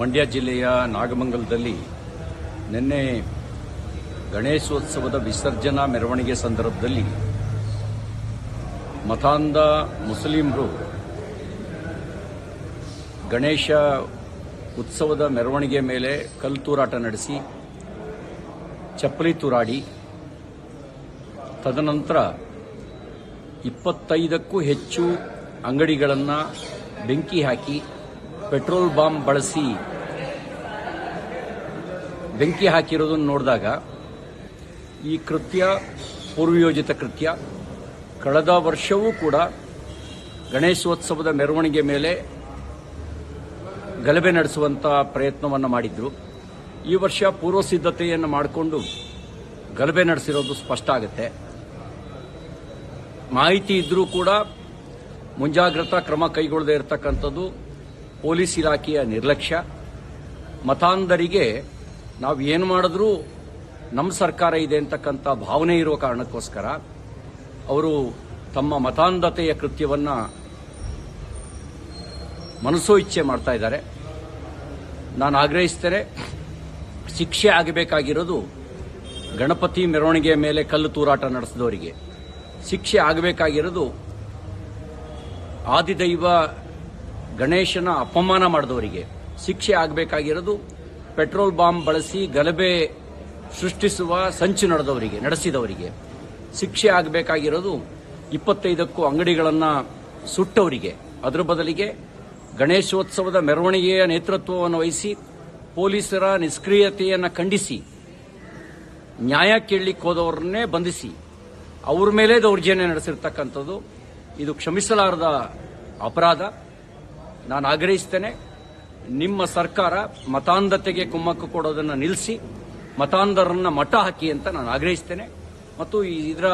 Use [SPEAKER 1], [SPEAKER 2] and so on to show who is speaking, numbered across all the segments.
[SPEAKER 1] ಮಂಡ್ಯ ಜಿಲ್ಲೆಯ ನಾಗಮಂಗಲದಲ್ಲಿ ನಿನ್ನೆ ಗಣೇಶೋತ್ಸವದ ವಿಸರ್ಜನಾ ಮೆರವಣಿಗೆ ಸಂದರ್ಭದಲ್ಲಿ ಮತಾಂಧ ಮುಸ್ಲಿಮರು ಗಣೇಶ ಉತ್ಸವದ ಮೆರವಣಿಗೆ ಮೇಲೆ ಕಲ್ಲು ತೂರಾಟ ನಡೆಸಿ ಚಪ್ಪಲಿ ತೂರಾಡಿ ತದನಂತರ 25ಕ್ಕೂ ಹೆಚ್ಚು ಅಂಗಡಿಗಳನ್ನು ಬೆಂಕಿ ಹಾಕಿ ಪೆಟ್ರೋಲ್ ಬಾಂಬ್ ಬಳಸಿ ಬೆಂಕಿ ಹಾಕಿರೋದನ್ನು ನೋಡಿದಾಗ ಈ ಕೃತ್ಯ ಪೂರ್ವಯೋಜಿತ ಕೃತ್ಯ. ಕಳೆದ ವರ್ಷವೂ ಕೂಡ ಗಣೇಶೋತ್ಸವದ ಮೆರವಣಿಗೆ ಮೇಲೆ ಗಲಭೆ ನಡೆಸುವಂತ ಪ್ರಯತ್ನವನ್ನು ಮಾಡಿದ್ರು. ಈ ವರ್ಷ ಪೂರ್ವ ಸಿದ್ಧತೆಯನ್ನು ಮಾಡಿಕೊಂಡು ಗಲಭೆ ನಡೆಸಿರೋದು ಸ್ಪಷ್ಟ ಆಗುತ್ತೆ. ಮಾಹಿತಿ ಇದ್ರೂ ಕೂಡ ಮುಂಜಾಗ್ರತಾ ಕ್ರಮ ಕೈಗೊಳ್ಳದೇ ಇರತಕ್ಕಂಥದ್ದು ಪೊಲೀಸ್ ಇಲಾಖೆಯ ನಿರ್ಲಕ್ಷ್ಯ. ಮತಾಂಧರಿಗೆ ನಾವು ಏನು ಮಾಡಿದ್ರೂ ನಮ್ಮ ಸರ್ಕಾರ ಇದೆ ಅಂತಕ್ಕಂಥ ಭಾವನೆ ಇರುವ ಕಾರಣಕ್ಕೋಸ್ಕರ ಅವರು ತಮ್ಮ ಮತಾಂಧತೆಯ ಕೃತ್ಯವನ್ನು ಮನಸೋ ಇಚ್ಛೆ ಮಾಡ್ತಾ ಇದ್ದಾರೆ. ನಾನು ಆಗ್ರಹಿಸ್ತೇನೆ, ಶಿಕ್ಷೆ ಆಗಬೇಕಾಗಿರೋದು ಗಣಪತಿ ಮೆರವಣಿಗೆಯ ಮೇಲೆ ಕಲ್ಲು ತೂರಾಟ ನಡೆಸಿದವರಿಗೆ, ಶಿಕ್ಷೆ ಆಗಬೇಕಾಗಿರೋದು ಆದಿದೈವ ಗಣೇಶನ ಅಪಮಾನ ಮಾಡಿದವರಿಗೆ, ಶಿಕ್ಷೆ ಆಗಬೇಕಾಗಿರೋದು ಪೆಟ್ರೋಲ್ ಬಾಂಬ್ ಬಳಸಿ ಗಲಭೆ ಸೃಷ್ಟಿಸುವ ಸಂಚು ನಡೆಸಿದವರಿಗೆ, ಶಿಕ್ಷೆ ಆಗಬೇಕಾಗಿರೋದು 25ಕ್ಕೂ ಅಂಗಡಿಗಳನ್ನು ಸುಟ್ಟವರಿಗೆ. ಅದರ ಬದಲಿಗೆ ಗಣೇಶೋತ್ಸವದ ಮೆರವಣಿಗೆಯ ನೇತೃತ್ವವನ್ನು ವಹಿಸಿ ಪೊಲೀಸರ ನಿಷ್ಕ್ರಿಯತೆಯನ್ನು ಖಂಡಿಸಿ ನ್ಯಾಯ ಕೇಳಲಿಕ್ಕೆ ಹೋದವರನ್ನೇ ಬಂಧಿಸಿ ಅವ್ರ ಮೇಲೆ ದೌರ್ಜನ್ಯ ನಡೆಸಿರ್ತಕ್ಕಂಥದ್ದು ಇದು ಕ್ಷಮಿಸಲಾರದ ಅಪರಾಧ. ನಾನು ಆಗ್ರಹಿಸ್ತೇನೆ, ನಿಮ್ಮ ಸರ್ಕಾರ ಮತಾಂಧತೆಗೆ ಕುಮ್ಮಕ್ಕು ಕೊಡೋದನ್ನು ನಿಲ್ಲಿಸಿ ಮತಾಂಧರನ್ನ ಮಟ್ಟ ಹಾಕಿ ಅಂತ ನಾನು ಆಗ್ರಹಿಸ್ತೇನೆ. ಮತ್ತು ಇದರ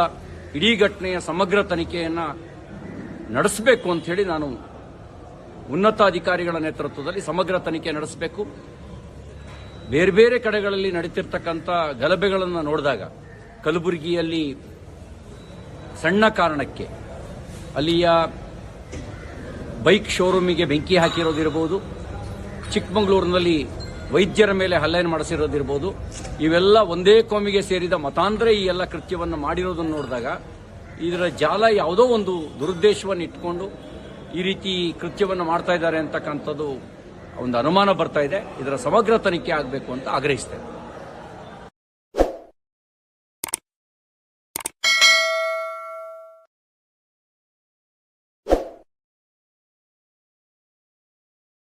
[SPEAKER 1] ಇಡೀ ಘಟನೆಯ ಸಮಗ್ರ ತನಿಖೆಯನ್ನು ನಡೆಸಬೇಕು ಅಂತ ಹೇಳಿ ನಾನು ಉನ್ನತ ಅಧಿಕಾರಿಗಳ ನೇತೃತ್ವದಲ್ಲಿ ಸಮಗ್ರ ತನಿಖೆ ನಡೆಸಬೇಕು. ಬೇರೆ ಬೇರೆ ಕಡೆಗಳಲ್ಲಿ ನಡೀತಿರ್ತಕ್ಕಂಥ ಗಲಭೆಗಳನ್ನು ನೋಡಿದಾಗ ಕಲಬುರಗಿಯಲ್ಲಿ ಸಣ್ಣ ಕಾರಣಕ್ಕೆ ಅಲ್ಲಿಯ ಬೈಕ್ ಶೋರೂಮಿಗೆ ಬೆಂಕಿ ಹಾಕಿರೋದಿರಬಹುದು, ಚಿಕ್ಕಮಗಳೂರಿನಲ್ಲಿ ವೈದ್ಯರ ಮೇಲೆ ಹಲ್ಲೆ ಮಾಡಿಸಿರೋದಿರಬಹುದು, ಇವೆಲ್ಲ ಒಂದೇ ಕೋಮಿಗೆ ಸೇರಿದ ಮತಾಂಧರೇ ಈ ಎಲ್ಲ ಕೃತ್ಯವನ್ನು ಮಾಡಿರೋದನ್ನು ನೋಡಿದಾಗ ಇದರ ಜಾಲ ಯಾವುದೋ ಒಂದು ದುರುದ್ದೇಶವನ್ನು ಇಟ್ಕೊಂಡು ಈ ರೀತಿ ಕೃತ್ಯವನ್ನು ಮಾಡ್ತಾ ಇದ್ದಾರೆ ಅಂತಕ್ಕಂಥದ್ದು ಒಂದು ಅನುಮಾನ ಬರ್ತಾ ಇದೆ. ಇದರ ಸಮಗ್ರ ತನಿಖೆ ಆಗಬೇಕು ಅಂತ ಆಗ್ರಹಿಸ್ತೇನೆ.